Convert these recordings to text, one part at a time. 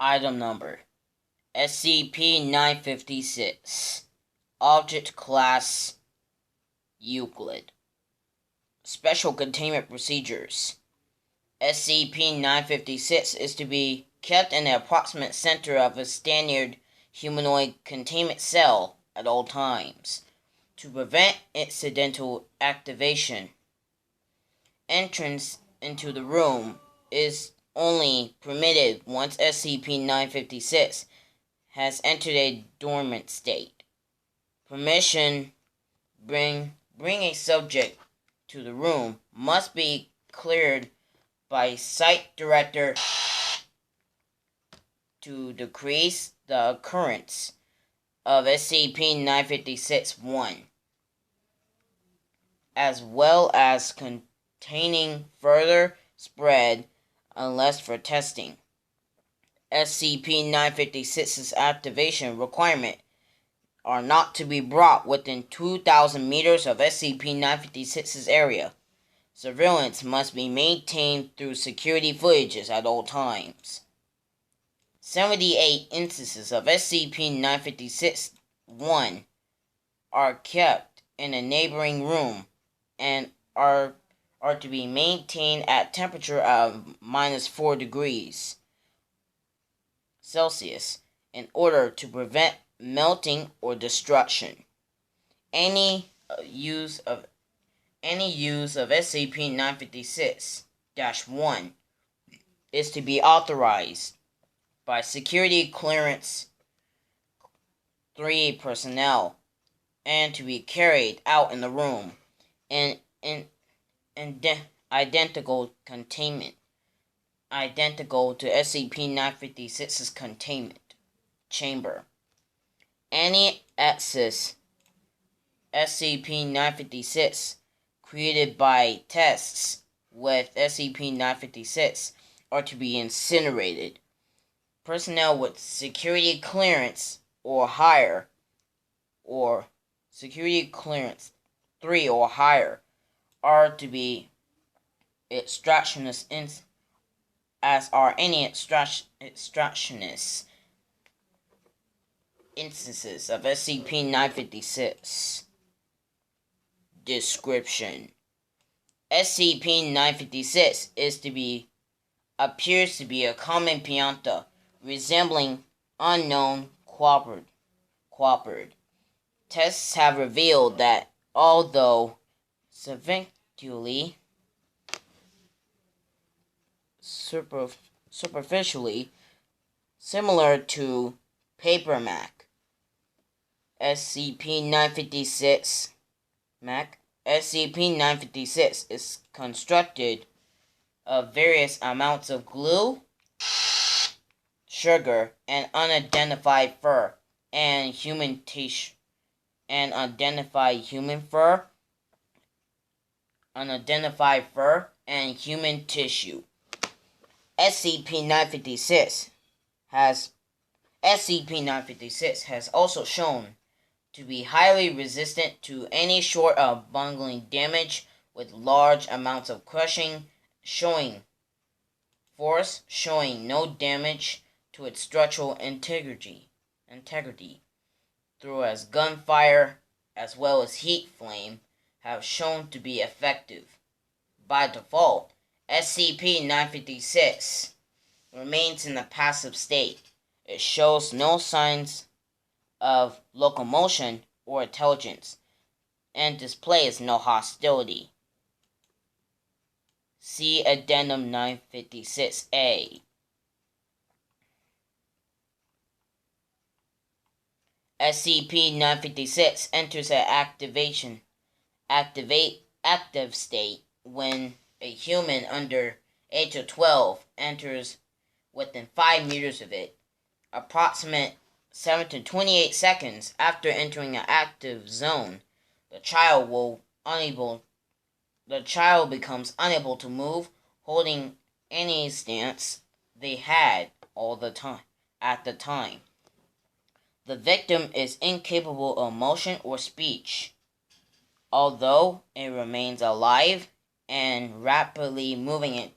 Item number SCP-956. Object Class Euclid. Special Containment Procedures. SCP-956 is to be kept in the approximate center of a standard humanoid containment cell at all times, to prevent incidental activation. Entrance into the room is only permitted once SCP-956 has entered a dormant state. Permission bring a subject to the room must be cleared by Site Director to decrease the occurrence of SCP-956-1, as well as containing further spread unless for testing. SCP-956's activation requirement are not to be brought within 2,000 meters of SCP-956's area. Surveillance must be maintained through security footages at all times. 78 instances of SCP-956-1 are kept in a neighboring room and are to be maintained at temperature of -4 degrees Celsius in order to prevent melting or destruction. Any use of SCP-956-1 is to be authorized by Security Clearance 3 personnel and to be carried out in the room in identical containment, identical to SCP-956's containment chamber. Any excess SCP-956 created by tests with SCP-956 are to be incinerated. Personnel with security clearance or higher, or security clearance 3 or higher, are to be extractionists, as are any extractionist instances of SCP-956. Description: SCP-956 appears to be a common Pinàta resembling unknown quadruped. Tests have revealed that although superficially similar to paperMac, SCP-956 is constructed of various amounts of glue, sugar, and unidentified fur and human tissue. Unidentified fur and human tissue. SCP-956 has also shown to be highly resistant to any sort of bungling damage, with large amounts of crushing showing no damage to its structural integrity through as gunfire as well as heat flame have shown to be effective. By default, SCP-956 remains in a passive state. It shows no signs of locomotion or intelligence and displays no hostility. See Addendum 956-A. SCP-956 enters an active state when a human under age of 12 enters within 5 meters of it. Approximate 7 to 28 seconds after entering an active zone, the child becomes unable to move, holding any stance they had at the time. The victim is incapable of motion or speech, although it remains alive, and rapidly moving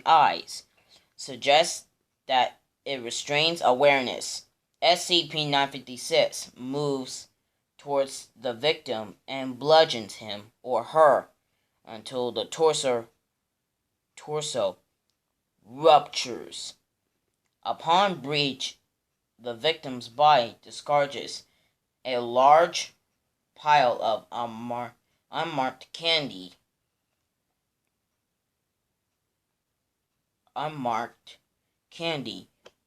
eyes suggests that it restrains awareness. SCP-956 moves towards the victim and bludgeons him or her until the torso ruptures. Upon breach, the victim's body discharges a large pile of unmarked candy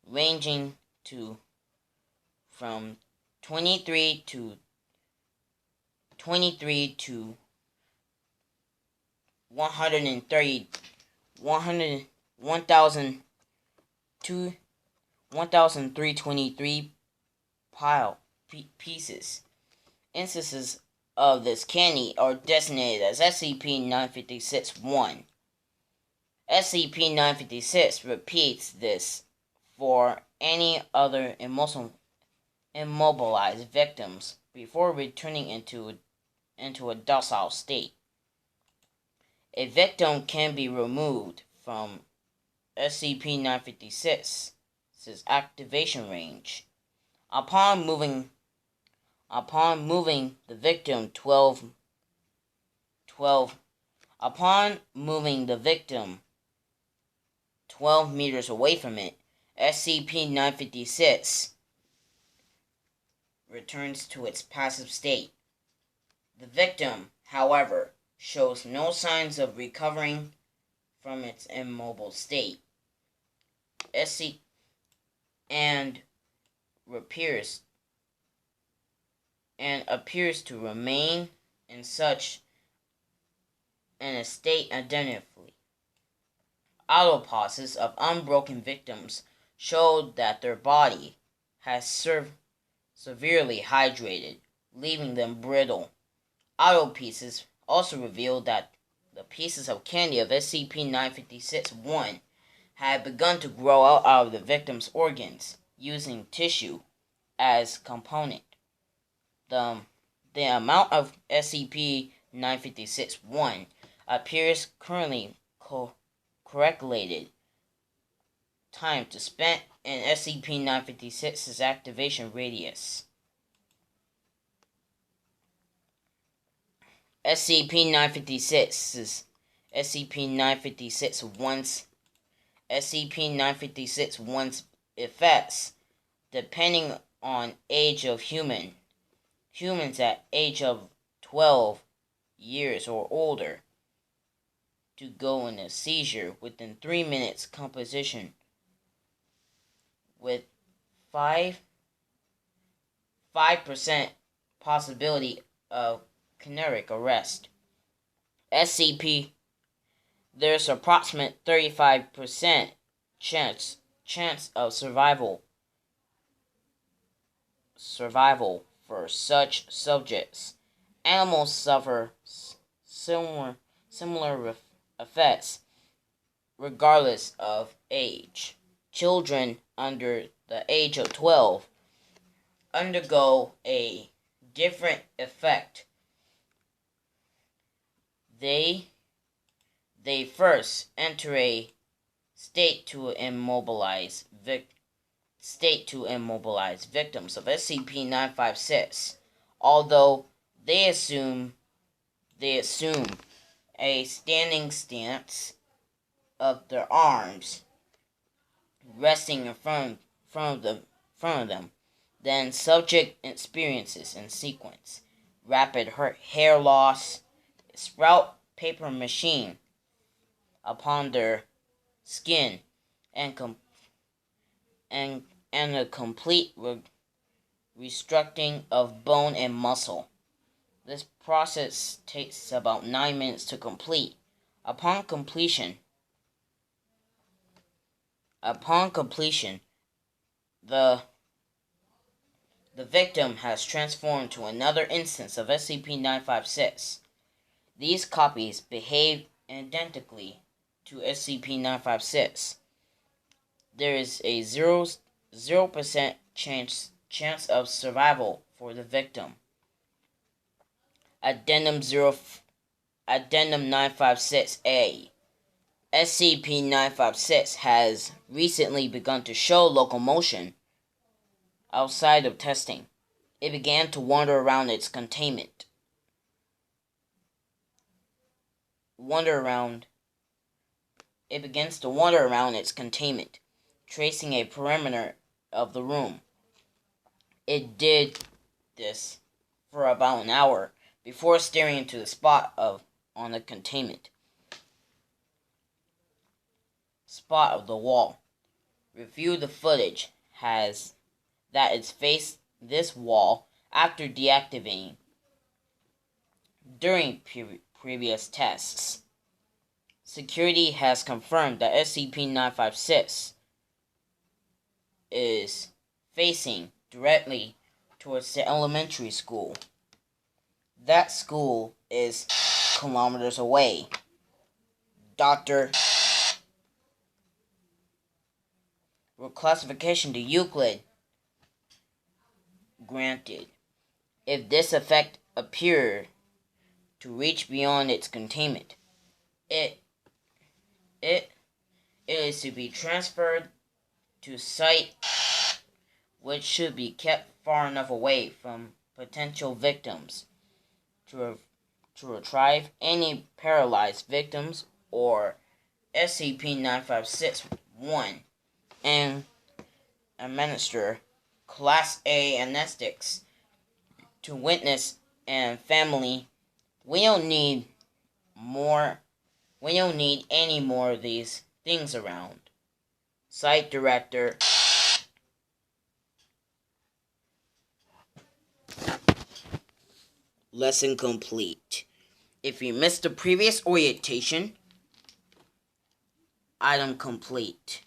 ranging from 23 to 130 1,323 pieces. Instances of this candy are designated as SCP-956-1. SCP-956 repeats this for any other immobilized victims before returning into a docile state. A victim can be removed from SCP-956's activation range upon moving the victim 12 meters away from it. SCP-956 returns to its passive state. The victim, however, shows no signs of recovering from its immobile state, and appears to remain in a state indefinitely. Autopsies of unbroken victims showed that their body has severely hydrated, leaving them brittle. Autopsies also revealed that the pieces of candy of SCP-956-1 had begun to grow out of the victim's organs, using tissue as component. The amount of SCP-956-1 appears currently correlated time to spent in SCP-956's activation radius. SCP-956's SCP-956-1's effects, depending on age of humans at age of 12 years or older, to go in a seizure within 3 minutes composition, with 5% possibility of kinetic arrest. There's approximate 35% chance of survival for such subjects. Animals suffer similar effects regardless of age. Children under the age of 12 undergo a different effect. They first enter a state to immobilize victims of SCP-956, although they assume a standing stance of their arms resting in front of them. Then subject experiences in sequence: rapid hair loss, sprout paper machine upon their skin, and a complete restructuring of bone and muscle. This process takes about 9 minutes to complete. Upon completion, the victim has transformed to another instance of SCP-956. These copies behave identically to SCP-956. There is a 0% chance of survival for the victim. Addendum 956-A. SCP-956 has recently begun to show locomotion outside of testing. It began to wander around its containment. It begins to wander around its containment, tracing a perimeter of the room. It did this for about an hour before staring into the spot on the containment spot of the wall. Review the footage has that it's faced this wall after deactivating during previous tests. Security has confirmed that SCP-956 is facing directly towards the elementary school. That school is kilometers away. Dr. Reclassification to Euclid granted. If this effect appeared to reach beyond its containment, it is to be transferred to site which should be kept far enough away from potential victims to retrieve any paralyzed victims or SCP-956-1 and administer Class A anesthetics to witness and family. We don't need any more of these things around. Site Director. Lesson complete. If you missed the previous orientation, item complete.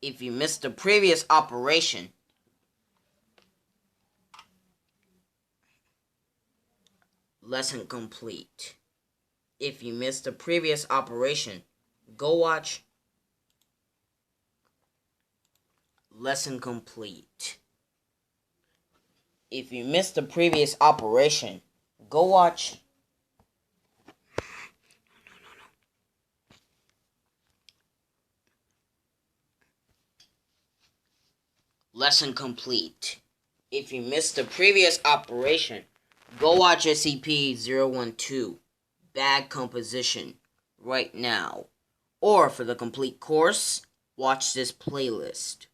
If you missed the previous operation, lesson complete. If you missed the previous operation, go watch lesson complete. If you missed the previous operation, go watch lesson complete. If you missed the previous operation, go watch SCP-012 Bag Composition right now. Or for the complete course, watch this playlist.